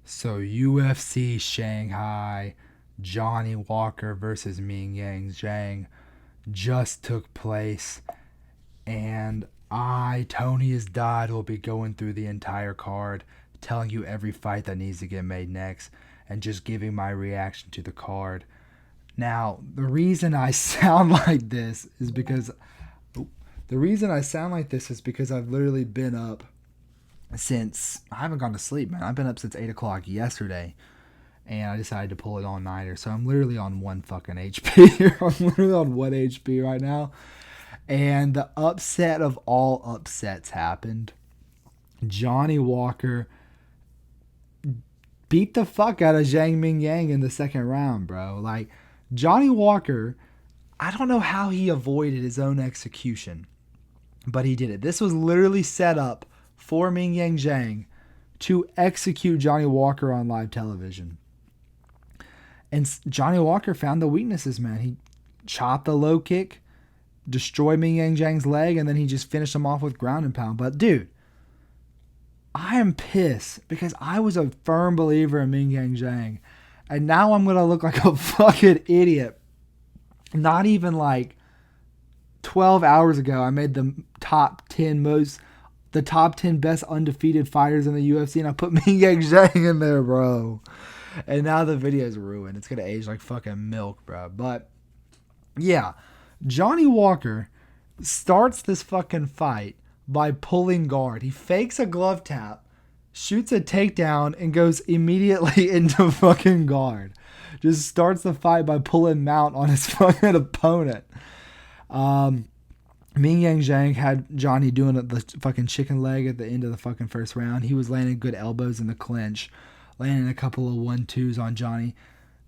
So UFC Shanghai, Johnny Walker versus Mingyang Zhang just took place, and Tony has died, will be going through the entire card, telling you every fight that needs to get made next, and just giving my reaction to the card. Now, the reason I sound like this is because I've literally been up since I haven't gone to sleep, man. I've been up since 8 o'clock yesterday, and I decided to pull it all nighter. So I'm literally on one fucking HP. I'm literally on one HP right now. And the upset of all upsets happened. Johnny Walker beat the fuck out of Zhang Mingyang in the second round, bro. Like, Johnny Walker, I don't know how he avoided his own execution, but he did it. This was literally set up for Mingyang Zhang to execute Johnny Walker on live television. And Johnny Walker found the weaknesses, man. He chopped the low kick, destroyed Mingyang Zhang's leg, and then he just finished him off with ground and pound. But, dude, I am pissed because I was a firm believer in Mingyang Zhang. And now I'm going to look like a fucking idiot. Not even like 12 hours ago, I made the top 10 best undefeated fighters in the UFC, and I put Mingyang Zhang in there, bro. And now the video's ruined. It's going to age like fucking milk, bro. But, yeah, Johnny Walker starts this fucking fight by pulling guard. He fakes a glove tap, shoots a takedown, and goes immediately into fucking guard. Just starts the fight by pulling mount on his fucking opponent. Mingyang Zhang had Johnny doing the fucking chicken leg at the end of the fucking first round. He was landing good elbows in the clinch, landing a couple of 1-2s on Johnny.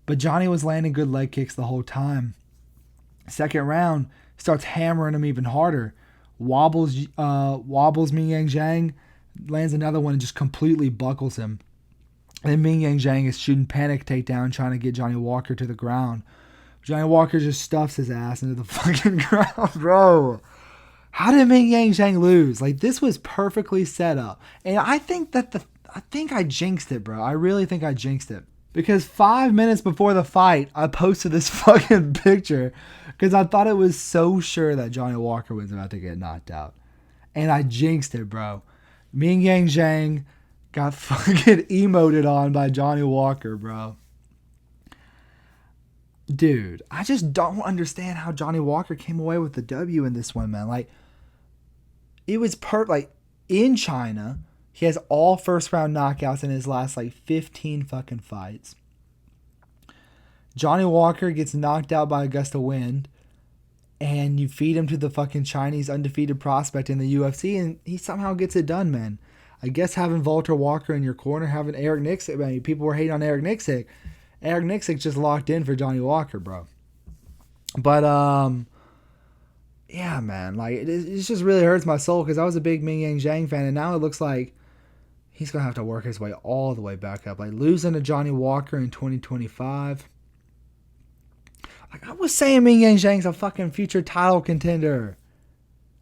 But Johnny was landing good leg kicks the whole time. Second round, starts hammering him even harder. Wobbles Mingyang Zhang, lands another one and just completely buckles him. And then Mingyang Zhang is shooting panic takedown, trying to get Johnny Walker to the ground. Johnny Walker just stuffs his ass into the fucking ground, bro. How did Mingyang Zhang lose? Like, this was perfectly set up. And I think I jinxed it, bro. I really think I jinxed it. Because 5 minutes before the fight, I posted this fucking picture because I thought it was so sure that Johnny Walker was about to get knocked out. And I jinxed it, bro. Mingyang Zhang got fucking emoted on by Johnny Walker, bro. Dude, I just don't understand how Johnny Walker came away with the W in this one, man. Like, it was like, in China, he has all first round knockouts in his last, like, 15 fucking fights. Johnny Walker gets knocked out by a gust of wind, and you feed him to the fucking Chinese undefeated prospect in the UFC, and he somehow gets it done, man. I guess having Walter Walker in your corner, having Eric Nixick, man, people were hating on Eric Nixick. Eric Nixick just locked in for Johnny Walker, bro. But, yeah, man, like, it just really hurts my soul because I was a big Mingyang Zhang fan, and now it looks like he's going to have to work his way all the way back up. Like, losing to Johnny Walker in 2025. Like, I was saying Mingyang Zhang's a fucking future title contender.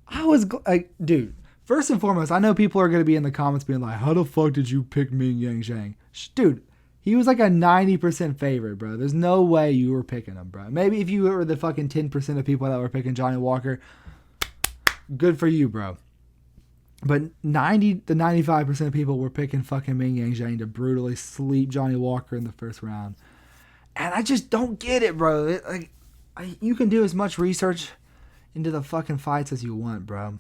I was, like, dude, first and foremost, I know people are going to be in the comments being like, how the fuck did you pick Mingyang Zhang? Dude, he was like a 90% favorite, bro. There's no way you were picking him, bro. Maybe if you were the fucking 10% of people that were picking Johnny Walker, good for you, bro. But 90 to 95% of people were picking fucking Mingyang Zhang to brutally sleep Johnny Walker in the first round. And I just don't get it, bro. You can do as much research into the fucking fights as you want, bro.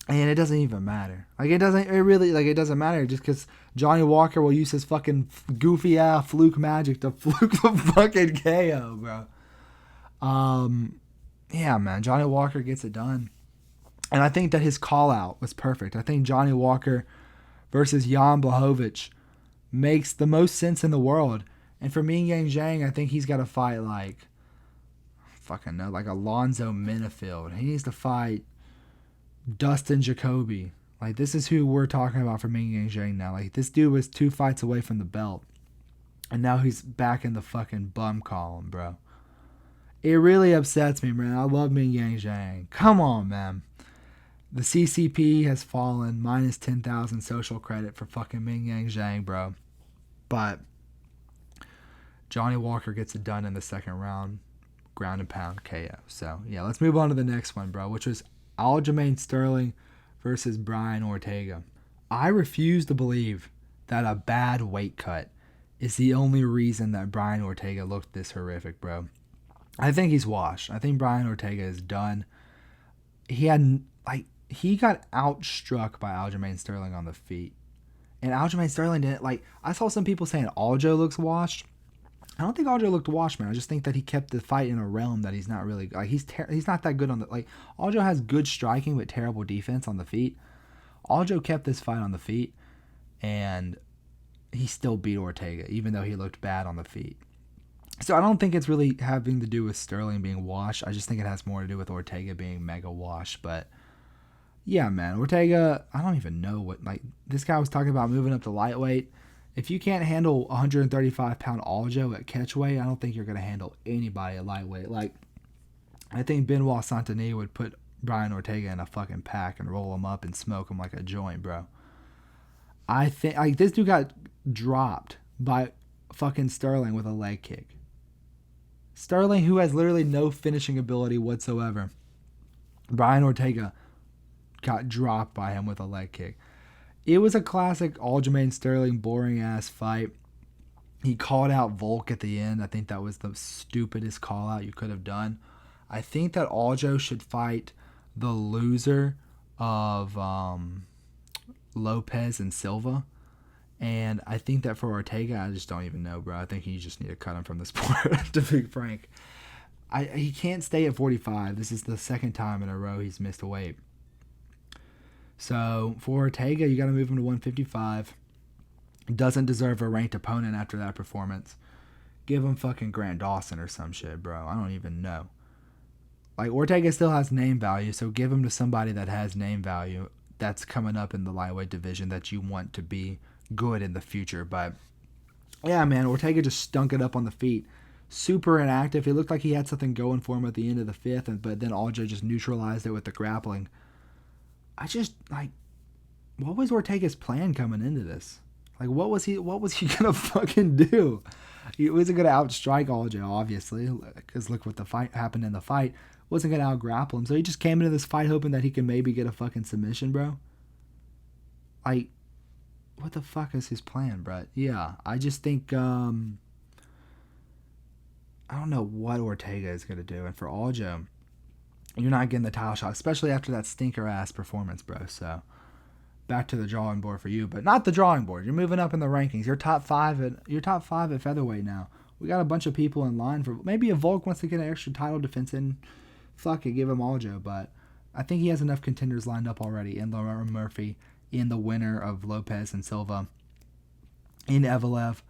And it doesn't even matter. It doesn't matter just because Johnny Walker will use his fucking goofy ass fluke magic to fluke the fucking KO, bro. Yeah, man. Johnny Walker gets it done. And I think that his call out was perfect. I think Johnny Walker versus Jan Blachowicz makes the most sense in the world. And for Mingyang Zhang, I think he's got to fight like Alonzo Minifield. He needs to fight Dustin Jacoby. Like, this is who we're talking about for Mingyang Zhang now. Like, this dude was 2 fights away from the belt. And now he's back in the fucking bum column, bro. It really upsets me, man. I love Mingyang Zhang. Come on, man. The CCP has fallen, minus 10,000 social credit for fucking Mingyang Zhang, bro. But Johnny Walker gets it done in the second round, ground and pound KO. So, yeah, let's move on to the next one, bro, which was Aljamain Sterling versus Brian Ortega. I refuse to believe that a bad weight cut is the only reason that Brian Ortega looked this horrific, bro. I think he's washed. I think Brian Ortega is done. He got outstruck by Aljamain Sterling on the feet. And Aljamain Sterling didn't, I saw some people saying Aljo looks washed. I don't think Aljo looked washed, man. I just think that he kept the fight in a realm that he's not really, he's not that good on the, Aljo has good striking but terrible defense on the feet. Aljo kept this fight on the feet, and he still beat Ortega, even though he looked bad on the feet. So I don't think it's really having to do with Sterling being washed. I just think it has more to do with Ortega being mega washed. But yeah, man, Ortega, I don't even know what, this guy was talking about moving up to lightweight. If you can't handle 135-pound Aljo at catchweight, I don't think you're going to handle anybody at lightweight. I think Benoit Saint-Denis would put Brian Ortega in a fucking pack and roll him up and smoke him like a joint, bro. I think, this dude got dropped by fucking Sterling with a leg kick. Sterling, who has literally no finishing ability whatsoever. Brian Ortega got dropped by him with a leg kick. It was a classic Aljamain Sterling boring-ass fight. He called out Volk at the end. I think that was the stupidest call-out you could have done. I think that Aljo should fight the loser of Lopez and Silva. And I think that for Ortega, I just don't even know, bro. I think you just need to cut him from the sport, to be frank. He can't stay at 45. This is the second time in a row he's missed weight. So for Ortega, you got to move him to 155. Doesn't deserve a ranked opponent after that performance. Give him fucking Grant Dawson or some shit, bro. I don't even know. Ortega still has name value, so give him to somebody that has name value that's coming up in the lightweight division that you want to be good in the future. But yeah, man, Ortega just stunk it up on the feet. Super inactive. It looked like he had something going for him at the end of the fifth, but then Aljo just neutralized it with the grappling. I just, what was Ortega's plan coming into this? What was he gonna fucking do? He wasn't gonna outstrike Aljo, obviously, because look what the fight happened in the fight. Wasn't gonna out-grapple him, so he just came into this fight hoping that he could maybe get a fucking submission, bro. What the fuck is his plan, bro? Yeah, I just think, I don't know what Ortega is gonna do, and for Aljo, you're not getting the title shot, especially after that stinker-ass performance, bro. So, back to the drawing board for you, but not the drawing board. You're moving up in the rankings. You're top five at featherweight now. We got a bunch of people in line for maybe a Volk wants to get an extra title defense in. Fuck it, give him Aljo. But I think he has enough contenders lined up already. In Laurent Murphy, in the winner of Lopez and Silva, in Evelev.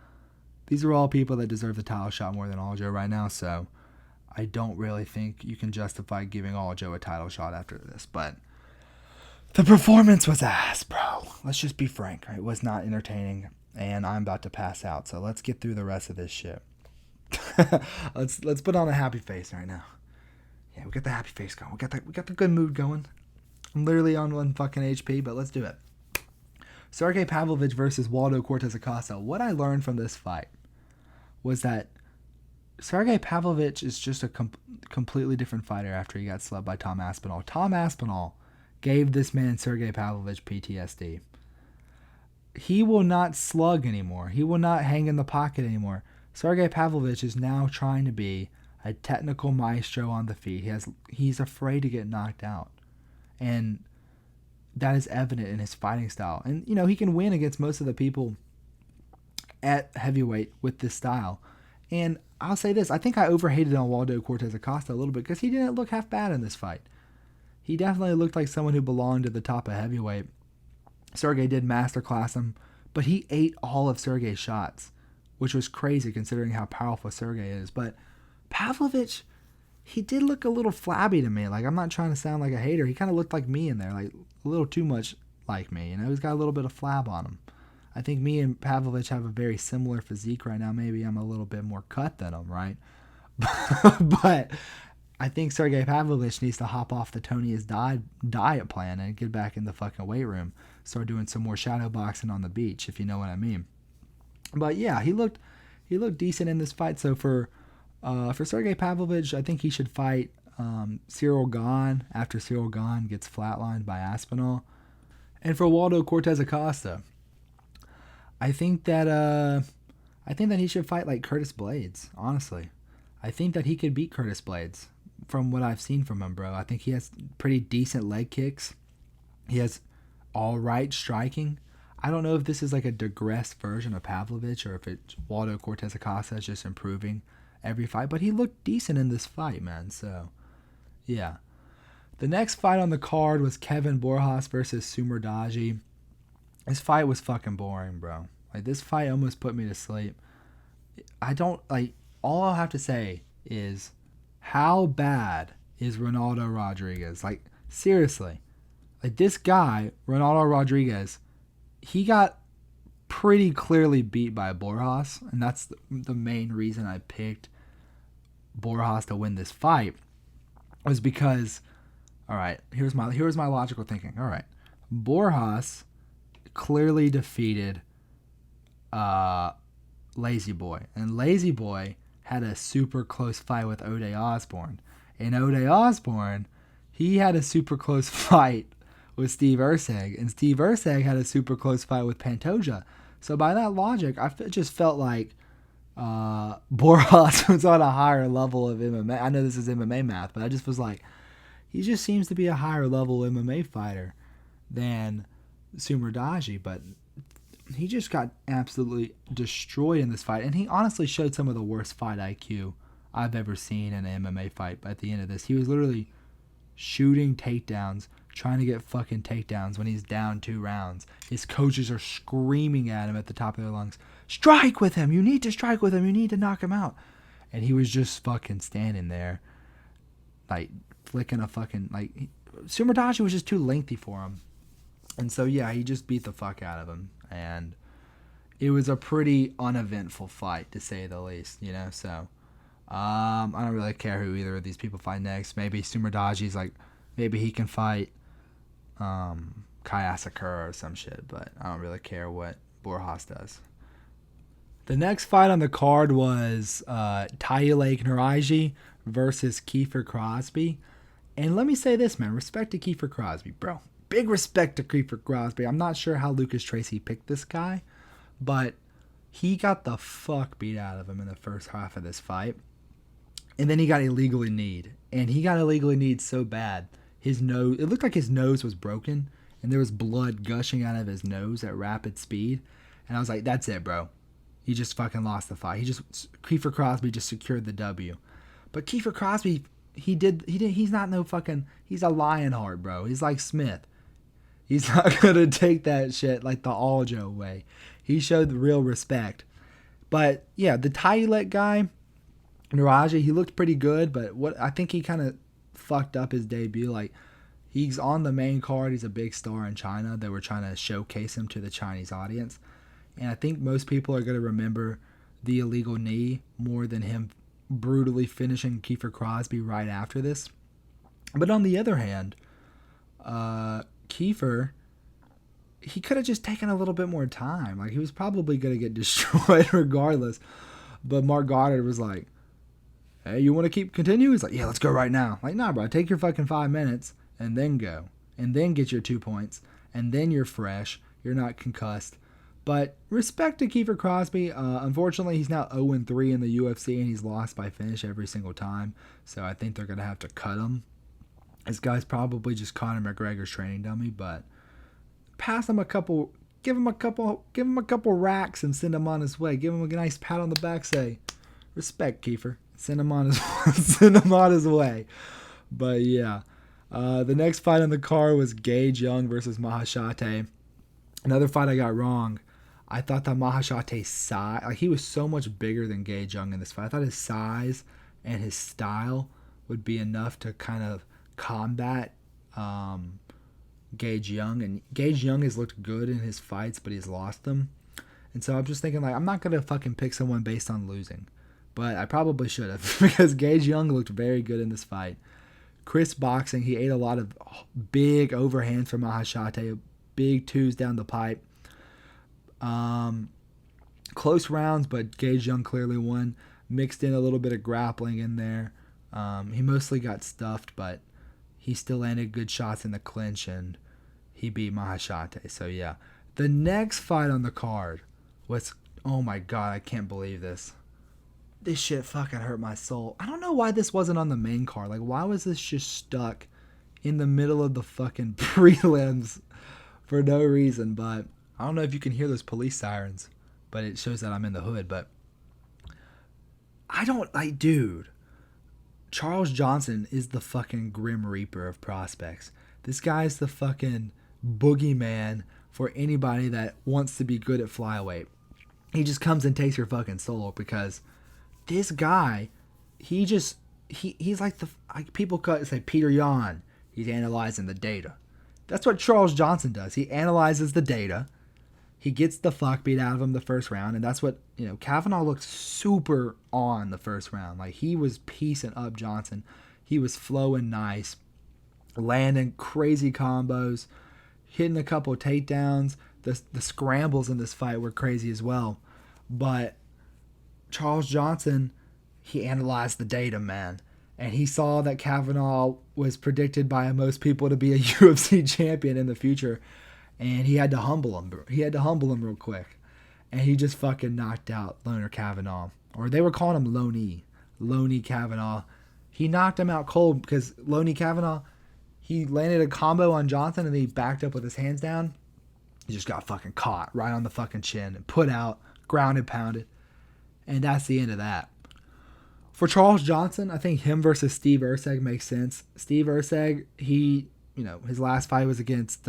These are all people that deserve the title shot more than Aljo right now. So I don't really think you can justify giving Aljo a title shot after this. But the performance was ass, bro. Let's just be frank. It was not entertaining, and I'm about to pass out. So let's get through the rest of this shit. let's put on a happy face right now. Yeah, we got the happy face going. We got the good mood going. I'm literally on one fucking HP, but let's do it. Sergey Pavlovich versus Waldo Cortez Acosta. What I learned from this fight was that Sergey Pavlovich is just a completely different fighter after he got slugged by Tom Aspinall. Tom Aspinall gave this man Sergey Pavlovich PTSD. He will not slug anymore. He will not hang in the pocket anymore. Sergey Pavlovich is now trying to be a technical maestro on the feet. He's afraid to get knocked out. And that is evident in his fighting style. And, he can win against most of the people at heavyweight with this style. And I'll say this. I think I overhated on Waldo Cortez Acosta a little bit because he didn't look half bad in this fight. He definitely looked like someone who belonged at the top of heavyweight. Sergey did masterclass him, but he ate all of Sergey's shots, which was crazy considering how powerful Sergey is. But Pavlovich, he did look a little flabby to me. I'm not trying to sound like a hater. He kind of looked like me in there, a little too much like me. He's got a little bit of flab on him. I think me and Pavlovich have a very similar physique right now. Maybe I'm a little bit more cut than him, right? But I think Sergey Pavlovich needs to hop off the Tony's diet plan and get back in the fucking weight room. Start doing some more shadow boxing on the beach, if you know what I mean. But yeah, he looked decent in this fight. So for Sergey Pavlovich, I think he should fight Cyril Gahn after Cyril Gahn gets flatlined by Aspinall. And for Waldo Cortez Acosta, I think that he should fight like Curtis Blades. Honestly, I think that he could beat Curtis Blades from what I've seen from him, bro. I think he has pretty decent leg kicks. He has all right striking. I don't know if this is like a digressed version of Pavlovich or if it's Waldo Cortez Acosta is just improving every fight, but he looked decent in this fight, man. So, yeah. The next fight on the card was Kevin Borjas versus Sumer Daji. This fight was fucking boring, bro. Like, this fight almost put me to sleep. I don't, like, all I'll have to say is, how bad is Ronaldo Rodriguez? Like, seriously. Like, this guy, Ronaldo Rodriguez, he got pretty clearly beat by Borjas, and that's the main reason I picked Borjas to win this fight, was because, all right, here's my logical thinking. All right, Borjas clearly defeated Lazy Boy, and Lazy Boy had a super close fight with Ode Osborne, and Ode Osborne, he had a super close fight with Steve Erceg, and Steve Erceg had a super close fight with Pantoja. So by that logic, I just felt like Borjas was on a higher level of MMA. I know this is MMA math, but I just was like, he just seems to be a higher level MMA fighter than Sumer Daji, but he just got absolutely destroyed in this fight, and he honestly showed some of the worst fight IQ I've ever seen in an MMA fight. But at the end of this, he was literally shooting takedowns, trying to get fucking takedowns when he's down 2 rounds. His coaches are screaming at him at the top of their lungs, strike with him, you need to strike with him, you need to knock him out. And he was just fucking standing there, like, flicking a fucking, like, Sumer Daji was just too lengthy for him. And so, yeah, he just beat the fuck out of him. And it was a pretty uneventful fight, to say the least, you know? So, I don't really care who either of these people fight next. Maybe Sumer Daji's like, maybe he can fight Kai Asakura or some shit, but I don't really care what Borjas does. The next fight on the card was Tyulek Naraji versus Kiefer Crosby. And let me say this, man. Respect to Kiefer Crosby, bro. Big respect to Kiefer Crosby. I'm not sure how Lucas Tracy picked this guy, but he got the fuck beat out of him in the first half of this fight. And then he got illegally kneed. And he got illegally kneed so bad, his nose, it looked like his nose was broken, and there was blood gushing out of his nose at rapid speed. And I was like, that's it, bro. He just fucking lost the fight. Kiefer Crosby just secured the W. But Kiefer Crosby, he's not no fucking, he's a Lionheart, bro. He's like Smith. He's not going to take that shit like the Aljo way. He showed the real respect. But yeah, the Tyulek guy, Naraji, he looked pretty good, but I think he kind of fucked up his debut. Like, he's on the main card. He's a big star in China. They were trying to showcase him to the Chinese audience. And I think most people are going to remember the illegal knee more than him brutally finishing Kiefer Crosby right after this. But on the other hand, Kiefer, he could have just taken a little bit more time. Like, he was probably going to get destroyed regardless. But Mark Goddard was like, hey, you want to continue? He's like, yeah, let's go right now. Like, nah, bro, take your fucking 5 minutes and then go. And then get your 2 points. And then you're fresh. You're not concussed. But respect to Kiefer Crosby. Unfortunately, he's now 0-3 in the UFC, and he's lost by finish every single time. So I think they're going to have to cut him. This guy's probably just Conor McGregor's training dummy, but pass him a couple, give him a couple racks and send him on his way. Give him a nice pat on the back, say, respect, Kiefer. Send him on his way. But yeah, the next fight on the card was Gage Young versus Mahashate. Another fight I got wrong. I thought that Mahashate's size, like, he was so much bigger than Gage Young in this fight. I thought his size and his style would be enough to kind of combat Gage Young. And Gage Young has looked good in his fights, but he's lost them. And so I'm just thinking, like, I'm not going to fucking pick someone based on losing. But I probably should have, because Gage Young looked very good in this fight. Chris boxing, he ate a lot of big overhands from Mahashate, big twos down the pipe. Close rounds, but Gage Young clearly won. Mixed in a little bit of grappling in there. He mostly got stuffed, but he still landed good shots in the clinch, and he beat Mahashate. So, yeah. The next fight on the card was, oh my God, I can't believe this. This shit fucking hurt my soul. I don't know why this wasn't on the main card. Like, why was this just stuck in the middle of the fucking prelims for no reason? But I don't know if you can hear those police sirens, but it shows that I'm in the hood. But I don't, like, dude, Charles Johnson is the fucking Grim Reaper of prospects. This guy's the fucking boogeyman for anybody that wants to be good at flyweight. He just comes and takes your fucking soul, because this guy, he's like people say Peter Yan. He's analyzing the data. That's what Charles Johnson does. He analyzes the data. He gets the fuck beat out of him the first round, and that's what, Kavanaugh looked super on the first round. Like, he was piecing up Johnson. He was flowing nice, landing crazy combos, hitting a couple of takedowns. The scrambles in this fight were crazy as well. But Charles Johnson, he analyzed the data, man. And he saw that Kavanaugh was predicted by most people to be a UFC champion in the future. And he had to humble him. He had to humble him real quick. And he just fucking knocked out Loner Kavanaugh. Or they were calling him Loney Kavanaugh. He knocked him out cold because Loney Kavanaugh, he landed a combo on Johnson and he backed up with his hands down. He just got fucking caught right on the fucking chin and put out, grounded, pounded. And that's the end of that. For Charles Johnson, I think him versus Steve Erceg makes sense. Steve Erceg, he, his last fight was against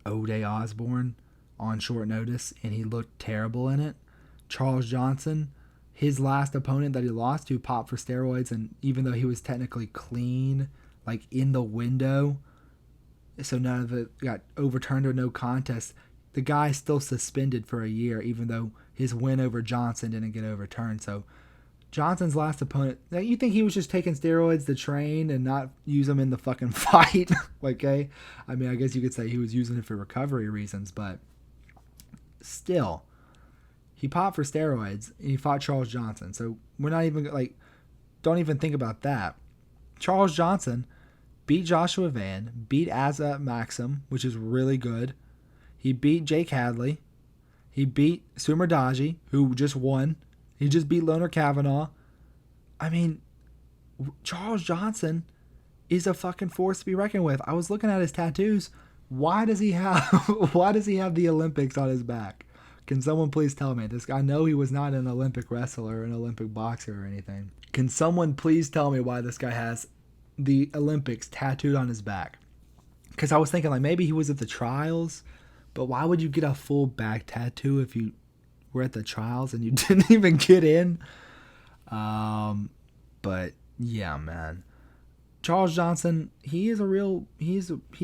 O'Day Osborne on short notice, and he looked terrible in it. Charles Johnson, his last opponent that he lost to popped for steroids, and even though he was technically clean, like in the window, so none of it got overturned or no contest, the guy's still suspended for a year, even though his win over Johnson didn't get overturned. So Johnson's last opponent, now you think he was just taking steroids to train and not use them in the fucking fight? Okay, I mean, I guess you could say he was using it for recovery reasons, but still, he popped for steroids and he fought Charles Johnson. So we're not even don't even think about that. Charles Johnson beat Joshua Van, beat Azza Maxim, which is really good. He beat Jake Hadley. He beat Sumerdaji, who just won. He just beat Loner Kavanaugh. I mean, Charles Johnson is a fucking force to be reckoned with. I was looking at his tattoos. Why does he have the Olympics on his back? Can someone please tell me this? I know he was not an Olympic wrestler, an Olympic boxer or anything. Can someone please tell me why this guy has the Olympics tattooed on his back? Because I was thinking maybe he was at the trials, but why would you get a full back tattoo if you were at the trials and you didn't even get in? But yeah, man. Charles Johnson, he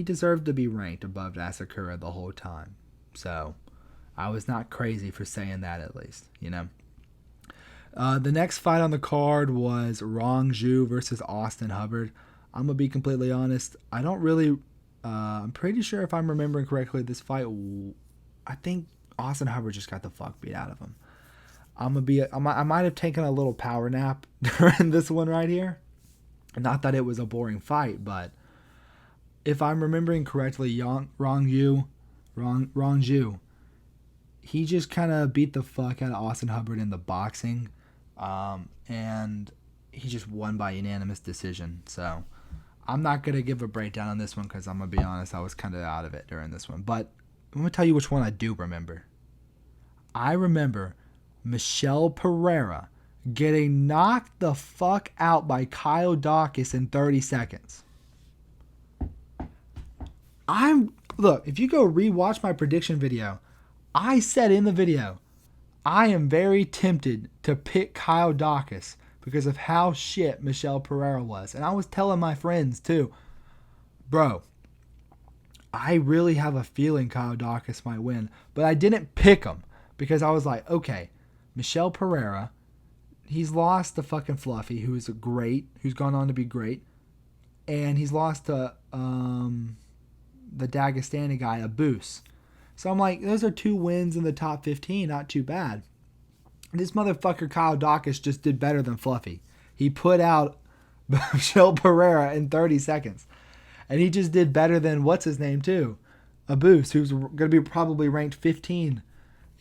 deserved to be ranked above Asakura the whole time. So I was not crazy for saying that, at least, The next fight on the card was Rong Zhu versus Austin Hubbard. I'm going to be completely honest. I don't really, I'm pretty sure if I'm remembering correctly, this fight, I think Austin Hubbard just got the fuck beat out of him. I might have taken a little power nap during this one right here. Not that it was a boring fight, but if I'm remembering correctly, Rong Zhu, he just kind of beat the fuck out of Austin Hubbard in the boxing, and he just won by unanimous decision. So I'm not going to give a breakdown on this one because I'm going to be honest, I was kind of out of it during this one. But I'm going to tell you which one I do remember. I remember Michelle Pereira getting knocked the fuck out by Kyle Dawkins in 30 seconds. Look, if you go rewatch my prediction video, I said in the video, I am very tempted to pick Kyle Dawkins because of how shit Michelle Pereira was. And I was telling my friends too, bro, I really have a feeling Kyle Dawkins might win. But I didn't pick him because I was like, okay, Michelle Pereira, he's lost to fucking Fluffy, who's gone on to be great. And he's lost to the Dagestani guy, Abus. So I'm like, those are 2 wins in the top 15, not too bad. This motherfucker Kyle Dawkins just did better than Fluffy. He put out Michel Pereira in 30 seconds. And he just did better than what's his name too, Abus, who's going to be probably ranked 15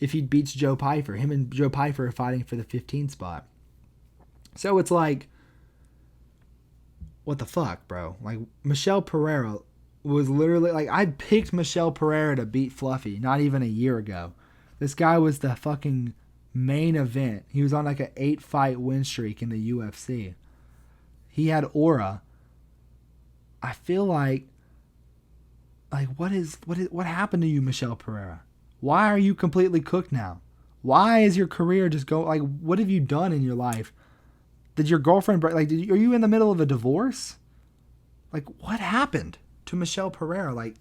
if he beats Joe Pyfer. Him and Joe Pyfer are fighting for the 15 spot. So it's like, what the fuck, bro? Like, Michel Pereira was literally, like, I picked Michel Pereira to beat Fluffy not even a year ago. This guy was the fucking main event. He was on like an 8-fight win streak in the UFC. He had aura. I feel like what happened to you, Michel Pereira? Why are you completely cooked now? Why is your career just go, like, what have you done in your life? Did your girlfriend break, like, are you in the middle of a divorce? Like, what happened to Michel Pereira? Like,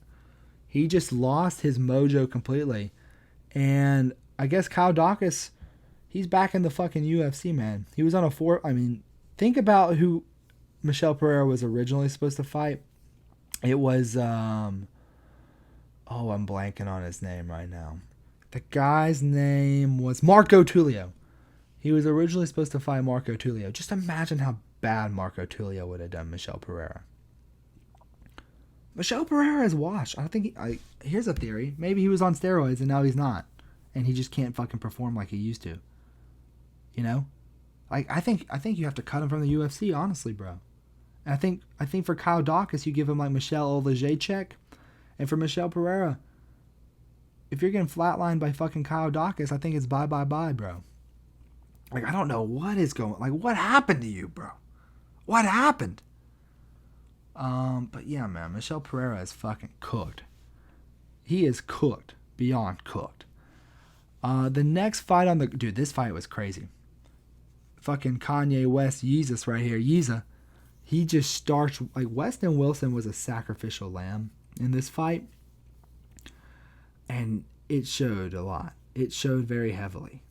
he just lost his mojo completely. And I guess Kyle Dawkins, he's back in the fucking UFC, man. He was on think about who Michel Pereira was originally supposed to fight. It was, I'm blanking on his name right now. The guy's name was Marco Tulio. He was originally supposed to fight Marco Tulio. Just imagine how bad Marco Tulio would have done Michel Pereira. Michel Pereira is washed. I don't think here's a theory. Maybe he was on steroids and now he's not. And he just can't fucking perform like he used to. You know? Like, I think you have to cut him from the UFC, honestly, bro. And I think for Kyle Dawkins, you give him like Michel Olajaychek. And for Michel Pereira, if you're getting flatlined by fucking Kyle Dawkins, I think it's bye, bro. Like, I don't know what is going, like, what happened to you, bro? What happened? But yeah, man, Michel Pereira is fucking cooked. He is cooked, beyond cooked. The next fight on the, dude, this fight was crazy. Fucking Kanye West Yeezus right here. Yeezus, he just starts, like, Weston Wilson was a sacrificial lamb in this fight. And it showed a lot. It showed very heavily.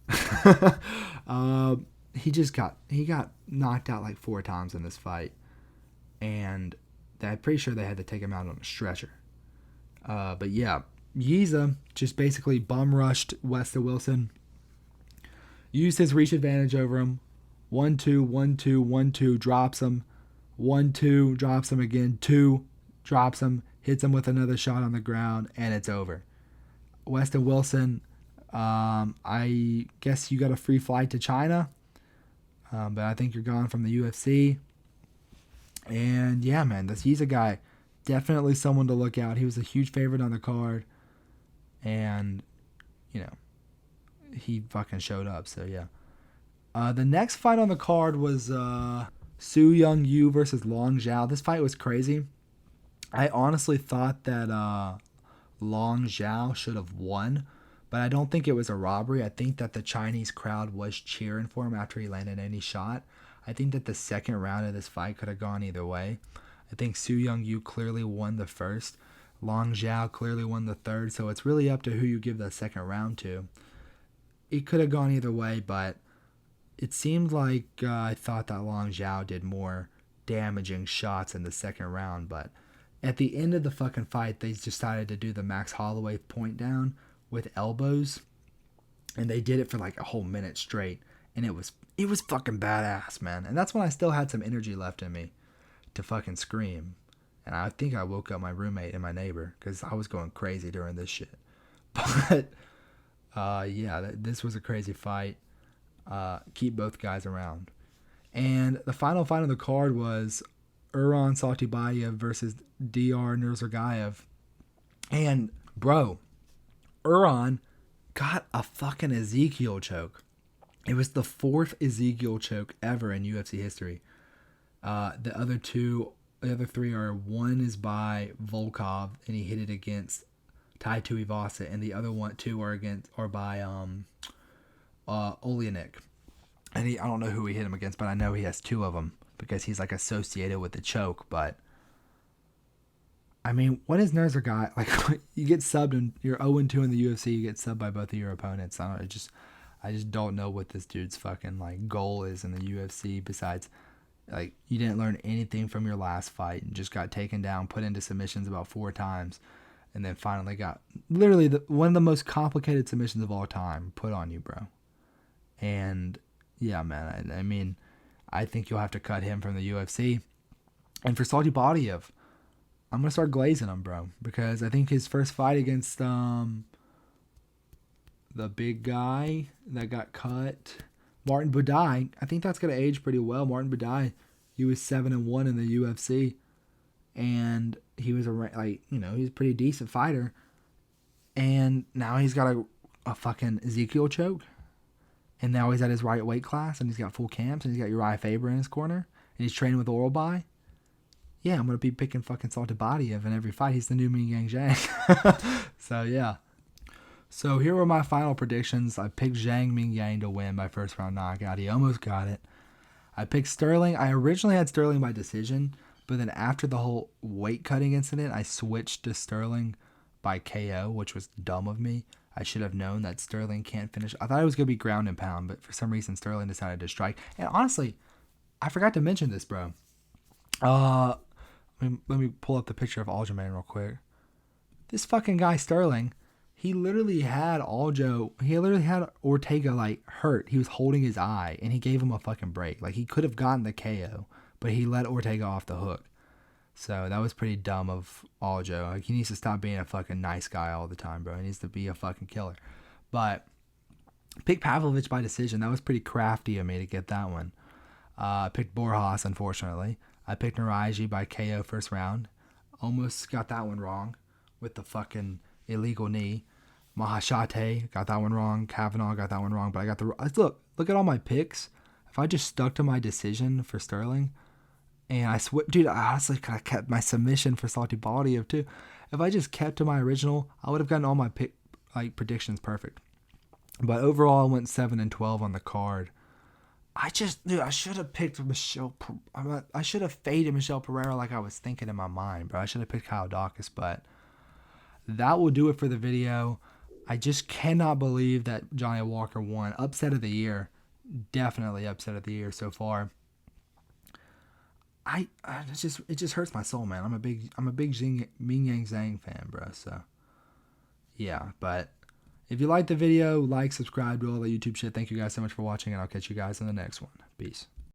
He got knocked out like 4 times in this fight. And I'm pretty sure they had to take him out on a stretcher. But yeah, Yeezus just basically bum rushed Weston Wilson. Used his reach advantage over him. 1-2, 1-2, 1-2, drops him. 1-2, drops him again. 2, drops him. Hits him with another shot on the ground. And it's over. Weston Wilson, I guess you got a free flight to China. But I think you're gone from the UFC. And yeah, man, he's a guy, definitely someone to look out. He was a huge favorite on the card. And, you know, he fucking showed up. So yeah. The next fight on the card was Su Young Yu versus Long Zhao. This fight was crazy. I honestly thought that Long Zhao should have won, but I don't think it was a robbery. I think that the Chinese crowd was cheering for him after he landed any shot. I think that the second round of this fight could have gone either way. I think Su Young Yu clearly won the first. Long Zhao clearly won the third, so it's really up to who you give the second round to. It could have gone either way, but it seemed like I thought that Long Zhao did more damaging shots in the second round, but at the end of the fucking fight, they decided to do the Max Holloway point down with elbows, and they did it for like a whole minute straight, and it was fucking badass, man. And that's when I still had some energy left in me to fucking scream. And I think I woke up my roommate and my neighbor because I was going crazy during this shit. But yeah, this was a crazy fight. Keep both guys around. And the final fight on the card was Uran Saltibayev versus Dr. Nurzargayev. And, bro, Uran got a fucking Ezekiel choke. It was the 4th Ezekiel choke ever in UFC history. The other 3 are, one is by Volkov, and he hit it against Tai Tuivasa, and the other 2 are by Oleanik. And I don't know who he hit him against, but I know he has 2 of them because he's like associated with the choke. But I mean, what is Nurzargayev like? You get subbed and you're 0-2 in the UFC. You get subbed by both of your opponents. I just don't know what this dude's fucking like goal is in the UFC besides like you didn't learn anything from your last fight and just got taken down, put into submissions about 4 times. and then finally got literally one of the most complicated submissions of all time put on you, bro. And yeah, man, I mean, I think you'll have to cut him from the UFC. And for Salty Bodiev, I'm gonna start glazing him, bro, because I think his first fight against the big guy that got cut, Martin Buday, I think that's gonna age pretty well. Martin Buday, he was 7-1 in the UFC, and he was he's a pretty decent fighter. And now he's got a fucking Ezekiel choke. And now he's at his right weight class, and he's got full camps, and he's got Uriah Faber in his corner, and he's training with Oral By. Yeah, I'm going to be picking fucking Salty Bodiev in every fight. He's the new Mingyang Zhang. So, yeah. So, here were my final predictions. I picked Zhang Mingyang to win by first round knockout. He almost got it. I picked Sterling. I originally had Sterling by decision, but then after the whole weight cutting incident, I switched to Sterling by KO, which was dumb of me. I should have known that Sterling can't finish. I thought it was going to be ground and pound, but for some reason Sterling decided to strike. And honestly, I forgot to mention this, bro. Let me pull up the picture of Aljo real quick. This fucking guy Sterling, he literally had Ortega hurt. He was holding his eye, and he gave him a fucking break. He could have gotten the KO, but he let Ortega off the hook. So that was pretty dumb of Aljo. He needs to stop being a fucking nice guy all the time, bro. He needs to be a fucking killer. But pick Pavlovich by decision. That was pretty crafty of me to get that one. I picked Borjas, unfortunately. I picked Naraji by KO first round. Almost got that one wrong with the fucking illegal knee. Mahashate got that one wrong. Kavanaugh got that one wrong. But I got the... Look at all my picks. If I just stuck to my decision for Sterling... And I honestly could have kept my submission for Salty Bodiev too. If I just kept to my original, I would have gotten all my predictions perfect. But overall, I went 7-12 on the card. I should have picked Michelle. I should have faded Michelle Pereira like I was thinking in my mind, bro. I should have picked Kyle Dawkins, but that will do it for the video. I just cannot believe that Johnny Walker won. Upset of the year. Definitely upset of the year so far. It just hurts my soul, man. I'm a big Mingyang Zhang fan, bro. So yeah, but if you liked the video, like, subscribe, do all that YouTube shit. Thank you guys so much for watching, and I'll catch you guys in the next one. Peace.